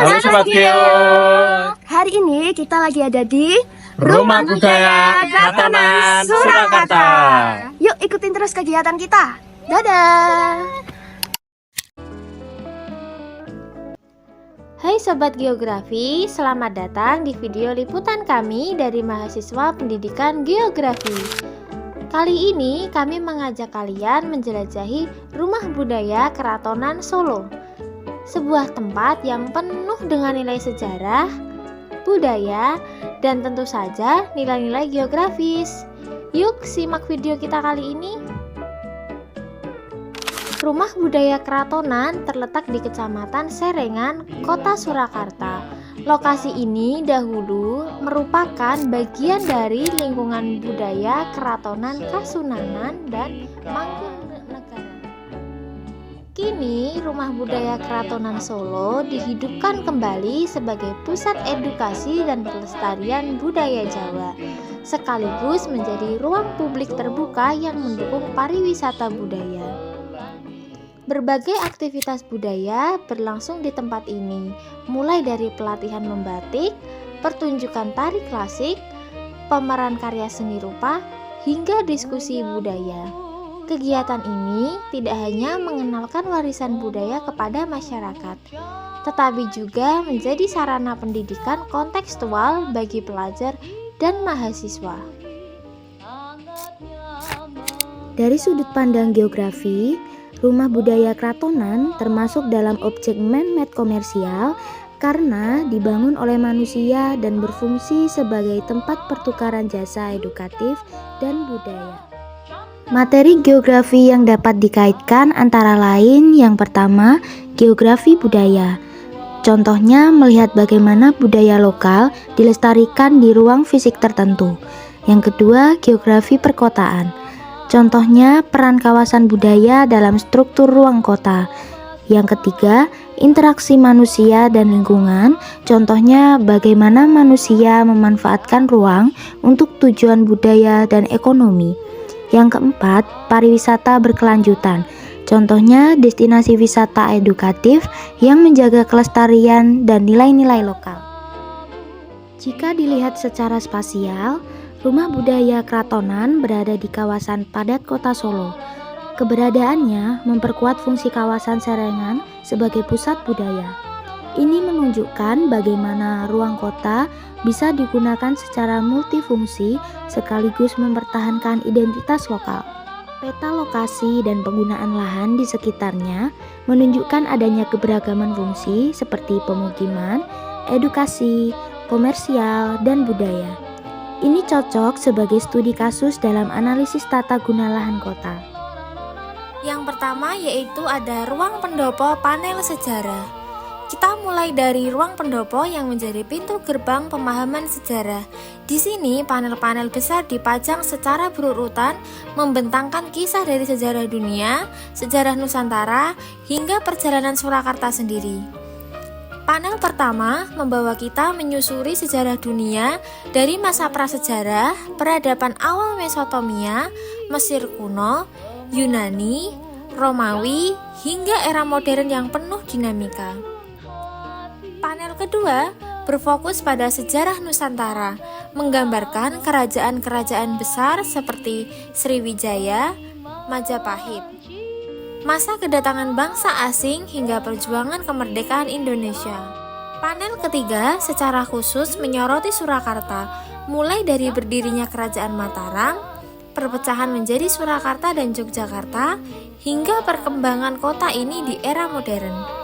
Halo Sobat Geo. Hari ini kita lagi ada di Rumah Budaya Kratonan Surakarta. Yuk ikutin terus kegiatan kita. Dadah. Hai Sobat Geografi, selamat datang di video liputan kami dari mahasiswa pendidikan geografi. Kali ini kami mengajak kalian menjelajahi Rumah Budaya Kratonan Solo, sebuah tempat yang penuh dengan nilai sejarah, budaya, dan tentu saja nilai-nilai geografis. Yuk simak video kita kali ini. Rumah Budaya Kratonan terletak di Kecamatan Serengan, Kota Surakarta. Lokasi ini dahulu merupakan bagian dari lingkungan budaya Kratonan Kasunanan dan Mangkunegaran. Kini, Rumah Budaya Kratonan Solo dihidupkan kembali sebagai pusat edukasi dan pelestarian budaya Jawa, sekaligus menjadi ruang publik terbuka yang mendukung pariwisata budaya. Berbagai aktivitas budaya berlangsung di tempat ini, mulai dari pelatihan membatik, pertunjukan tari klasik, pemeran karya seni rupa, hingga diskusi budaya. Kegiatan ini tidak hanya mengenalkan warisan budaya kepada masyarakat, tetapi juga menjadi sarana pendidikan kontekstual bagi pelajar dan mahasiswa. Dari sudut pandang geografi, Rumah Budaya Kratonan termasuk dalam objek man-made komersial karena dibangun oleh manusia dan berfungsi sebagai tempat pertukaran jasa edukatif dan budaya. Materi geografi yang dapat dikaitkan antara lain yang pertama, geografi budaya. Contohnya melihat bagaimana budaya lokal dilestarikan di ruang fisik tertentu. Yang kedua, geografi perkotaan. Contohnya peran kawasan budaya dalam struktur ruang kota. Yang ketiga, interaksi manusia dan lingkungan. Contohnya bagaimana manusia memanfaatkan ruang untuk tujuan budaya dan ekonomi. Yang keempat, pariwisata berkelanjutan. Contohnya destinasi wisata edukatif yang menjaga kelestarian dan nilai-nilai lokal. Jika dilihat secara spasial, Rumah Budaya Kratonan berada di kawasan padat kota Solo. Keberadaannya memperkuat fungsi kawasan Serengan sebagai pusat budaya. Ini menunjukkan bagaimana ruang kota bisa digunakan secara multifungsi sekaligus mempertahankan identitas lokal. Peta lokasi dan penggunaan lahan di sekitarnya menunjukkan adanya keberagaman fungsi seperti pemukiman, edukasi, komersial, dan budaya. Ini cocok sebagai studi kasus dalam analisis tata guna lahan kota. Yang pertama yaitu ada ruang pendopo panel sejarah. Kita mulai dari ruang pendopo yang menjadi pintu gerbang pemahaman sejarah. Di sini panel-panel besar dipajang secara berurutan membentangkan kisah dari sejarah dunia, sejarah Nusantara, hingga perjalanan Surakarta sendiri. Panel pertama membawa kita menyusuri sejarah dunia dari masa prasejarah, peradaban awal Mesopotamia, Mesir kuno, Yunani, Romawi, hingga era modern yang penuh dinamika. Panel kedua berfokus pada sejarah Nusantara, menggambarkan kerajaan-kerajaan besar seperti Sriwijaya, Majapahit, masa kedatangan bangsa asing hingga perjuangan kemerdekaan Indonesia. Panel ketiga secara khusus menyoroti Surakarta, mulai dari berdirinya Kerajaan Mataram, perpecahan menjadi Surakarta dan Yogyakarta, hingga perkembangan kota ini di era modern.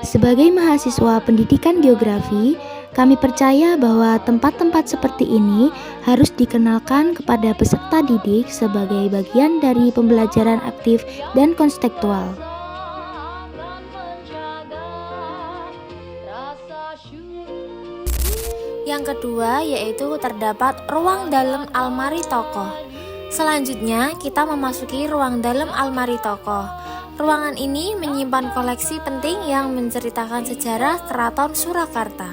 Sebagai mahasiswa pendidikan geografi, kami percaya bahwa tempat-tempat seperti ini harus dikenalkan kepada peserta didik sebagai bagian dari pembelajaran aktif dan konstekstual. Yang kedua yaitu terdapat ruang dalam almari tokoh. Selanjutnya kita memasuki ruang dalam almari tokoh. Ruangan ini menyimpan koleksi penting yang menceritakan sejarah Keraton Surakarta.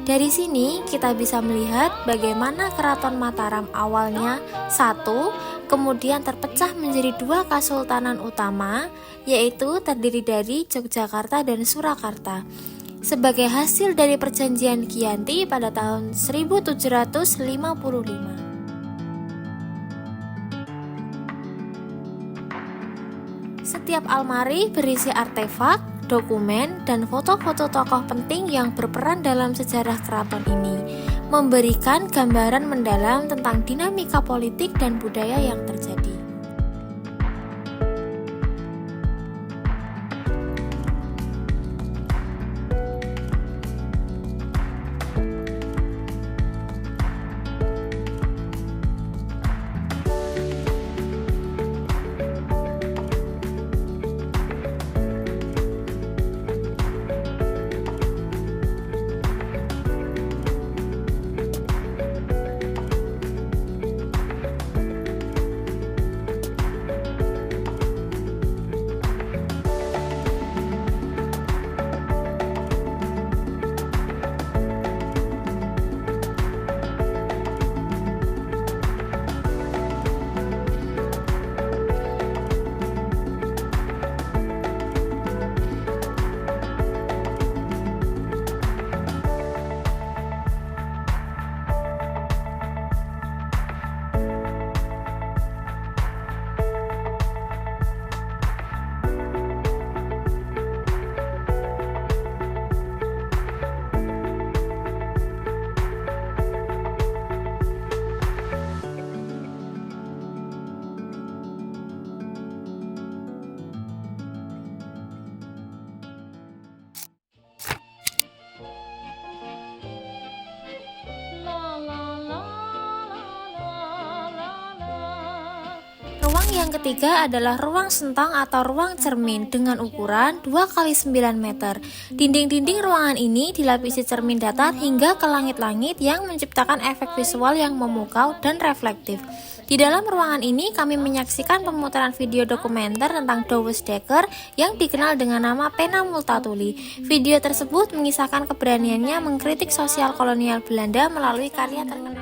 Dari sini kita bisa melihat bagaimana Keraton Mataram awalnya satu, kemudian terpecah menjadi dua kesultanan utama, yaitu terdiri dari Yogyakarta dan Surakarta. sebagai hasil dari perjanjian Giyanti pada tahun 1755. Setiap almari berisi artefak, dokumen, dan foto-foto tokoh penting yang berperan dalam sejarah keraton ini, memberikan gambaran mendalam tentang dinamika politik dan budaya yang terjadi. Ruang yang ketiga adalah ruang sentang atau ruang cermin dengan ukuran 2 x 9 meter. Dinding-dinding ruangan ini dilapisi cermin datar hingga ke langit-langit yang menciptakan efek visual yang memukau dan reflektif. Di dalam ruangan ini kami menyaksikan pemutaran video dokumenter tentang Douwe Dekker yang dikenal dengan nama Pena Multatuli. Video tersebut mengisahkan keberaniannya mengkritik sosial kolonial Belanda melalui karya terkenal.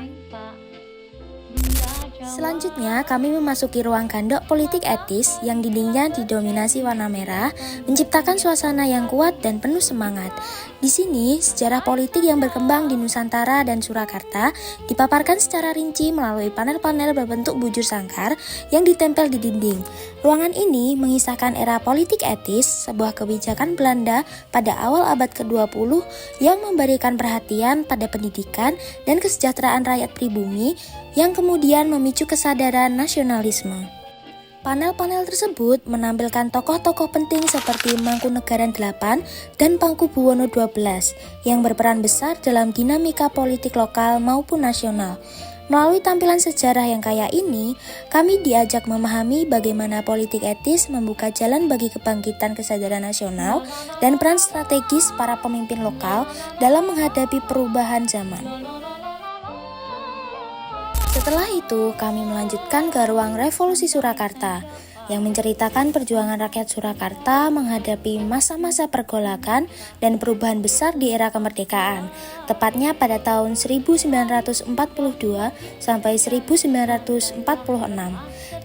Selanjutnya, kami memasuki ruang gandok politik etis yang dindingnya didominasi warna merah, menciptakan suasana yang kuat dan penuh semangat. Di sini, sejarah politik yang berkembang di Nusantara dan Surakarta dipaparkan secara rinci melalui panel-panel berbentuk bujur sangkar yang ditempel di dinding. Ruangan ini mengisahkan era politik etis, sebuah kebijakan Belanda pada awal abad ke-20 yang memberikan perhatian pada pendidikan dan kesejahteraan rakyat pribumi yang kemudian memicu kesadaran nasionalisme. Panel-panel tersebut menampilkan tokoh-tokoh penting seperti Mangkunegaran VIII dan Pakubuwono XII yang berperan besar dalam dinamika politik lokal maupun nasional. Melalui tampilan sejarah yang kaya ini, kami diajak memahami bagaimana politik etis membuka jalan bagi kebangkitan kesadaran nasional dan peran strategis para pemimpin lokal dalam menghadapi perubahan zaman. Setelah itu, kami melanjutkan ke ruang Revolusi Surakarta yang menceritakan perjuangan rakyat Surakarta menghadapi masa-masa pergolakan dan perubahan besar di era kemerdekaan, tepatnya pada tahun 1942 sampai 1946.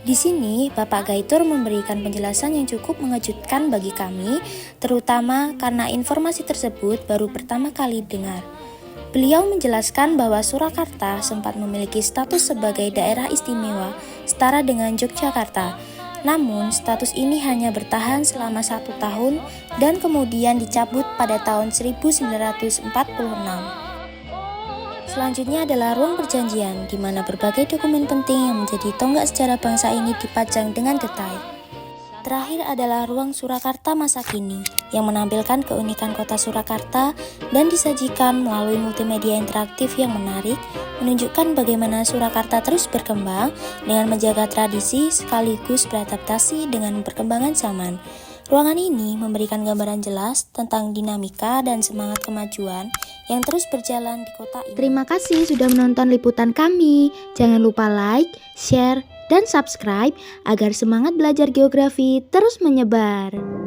Di sini, Bapak Gaitur memberikan penjelasan yang cukup mengejutkan bagi kami, terutama karena informasi tersebut baru pertama kali dengar. Beliau menjelaskan bahwa Surakarta sempat memiliki status sebagai daerah istimewa setara dengan Yogyakarta. Namun, status ini hanya bertahan selama 1 tahun dan kemudian dicabut pada tahun 1946. Selanjutnya adalah ruang perjanjian, di mana berbagai dokumen penting yang menjadi tonggak sejarah bangsa ini dipajang dengan detail. Terakhir adalah ruang Surakarta masa kini, yang menampilkan keunikan kota Surakarta dan disajikan melalui multimedia interaktif yang menarik, menunjukkan bagaimana Surakarta terus berkembang dengan menjaga tradisi sekaligus beradaptasi dengan perkembangan zaman. Ruangan ini memberikan gambaran jelas tentang dinamika dan semangat kemajuan yang terus berjalan di kota ini. Terima kasih sudah menonton liputan kami. Jangan lupa like, share, dan subscribe agar semangat belajar geografi terus menyebar.